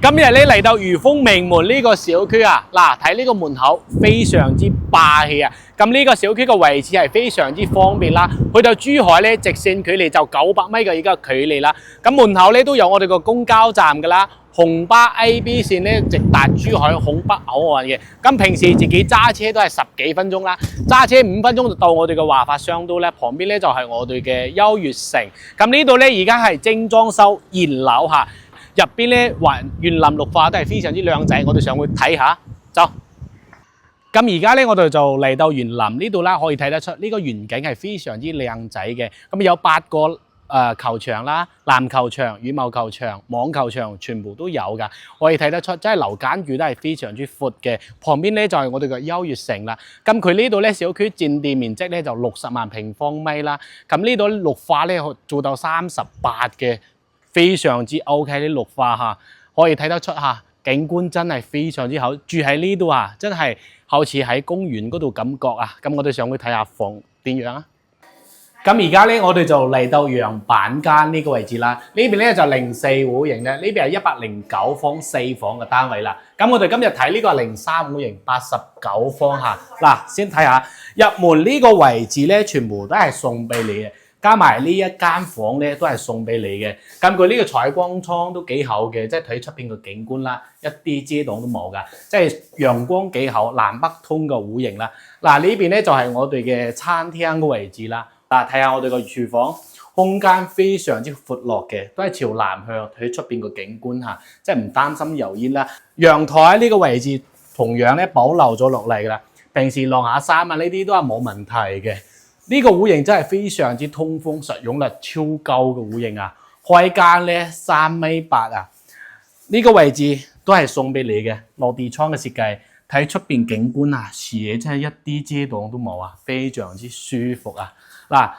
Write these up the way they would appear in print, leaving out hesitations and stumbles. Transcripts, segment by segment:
今日咧嚟到裕豐名門呢個小區啊，嗱睇呢個門口非常之霸氣啊！咁呢個小區嘅位置係非常之方便啦，去到珠海咧直線距離就900米嘅依個距離啦。咁門口咧都有我哋個公交站噶啦，紅巴 AB 線咧直達珠海拱北口岸嘅。咁平時自己揸車都係10幾分鐘啦，揸車5分鐘就到我哋嘅華發商都咧，旁邊咧就係我哋嘅優越城。咁呢度咧而家係精裝修現樓下。入邊咧園林綠化都係非常之靚仔，我哋上去睇下，走。咁而家咧我哋就嚟到園林呢度啦，可以睇得出呢個園景係非常之靚仔嘅。咁有8個球場啦，籃球場、羽毛球場、網球場全部都有噶，可以睇得出，即係樓間距都係非常之闊嘅。旁邊咧就係我哋嘅優越城啦。咁佢呢度咧小區佔地面積咧就60萬平方米啦。咁呢度綠化咧做到38嘅。非常之 OK 啲綠化嚇，可以睇得出嚇，景觀真係非常之好。住喺呢度啊，真係好似喺公園嗰度感覺啊。咁我哋上去睇下房點樣啊？咁而家咧，我哋就嚟到樣板間呢個位置啦。呢邊咧就04戶型嘅，呢邊係109方4房嘅單位啦。咁我哋今日睇呢個係03戶型89方嚇。嗱，先睇下入門呢個位置咧，全部都係送俾你嘅。加埋呢一間房咧，都係送俾你嘅。咁佢呢個採光窗都幾好嘅，即係睇出邊個景觀啦，一啲遮擋都冇噶，即係陽光幾好，南北通嘅戶型啦。嗱呢邊咧就係我哋嘅餐廳嘅位置啦。嗱睇下我哋個廚房，空間非常之闊落嘅，都係朝南向睇出邊個景觀嚇，即係唔擔心油煙啦。陽台呢個位置同樣咧保留咗落嚟噶啦，平時晾下衫啊呢啲都係冇問題嘅。呢個戶型真係非常之通風，實用率超高嘅戶型啊！開間咧3.8米啊！呢個位置都係送俾你嘅，落地窗嘅設計，睇出邊景觀啊，視野真係一啲遮擋都冇啊，非常之舒服啊！嗱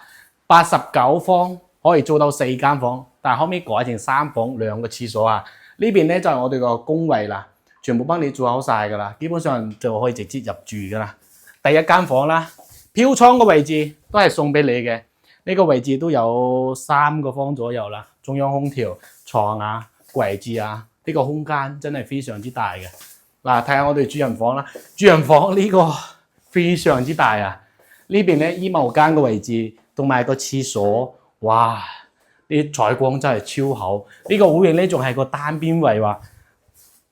，89方可以做到4間房，但係後尾改成3房2個廁所啊！呢邊咧就係我哋個工位啦，全部幫你做好晒噶啦，基本上就可以直接入住噶啦。第一間房啦。飄窗嘅位置都係送俾你嘅，呢個位置都有3個方左右啦，中央空調、床啊、櫃子啊，呢個空間真係非常之大嘅。嗱，睇下我哋主人房啦，主人房呢個非常之大啊，呢邊咧衣帽間嘅位置同埋個廁所，哇！啲採光真係超好，呢個戶型咧仲係個單邊位話，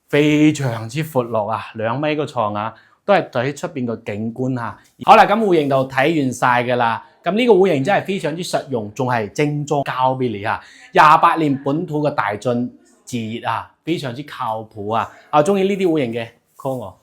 非常之闊落啊，2米個床啊！都係睇出邊個景觀嚇。好啦，咁戶型就睇完晒㗎啦。咁呢個戶型真係非常之實用，仲係精裝交俾你嚇。28年本土嘅大進自熱啊，非常之靠譜啊！中意呢啲戶型嘅 call 我。